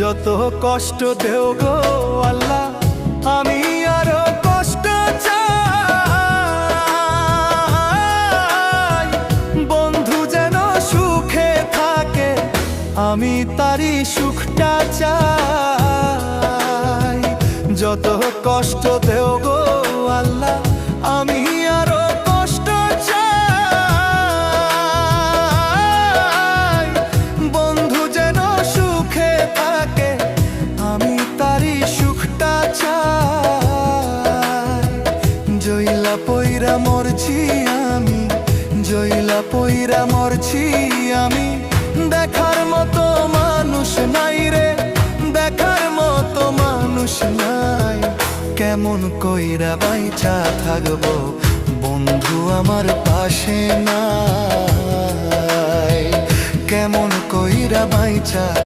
যত কষ্ট দেও গো আল্লাহ, আমি আরো কষ্ট চাই। বন্ধু যেন সুখে থাকে, আমি তারই সুখটা চাই। যত কষ্ট দেও গো আল্লাহ, আমি আরো কষ্ট চাই। বন্ধু যেন সুখে থাকে, আমি তারই সুখটা চাই। জইলা পইরা মরছি আমি, জইলা পইরা মরছি আমি। দেখার মতো মানুষ নাই রে, দেখার মতো মানুষ নাই। কেমন কইরা বাইচা থাকবো, বন্ধু আমার পাশে নাই। কেমন কইরা বাইচা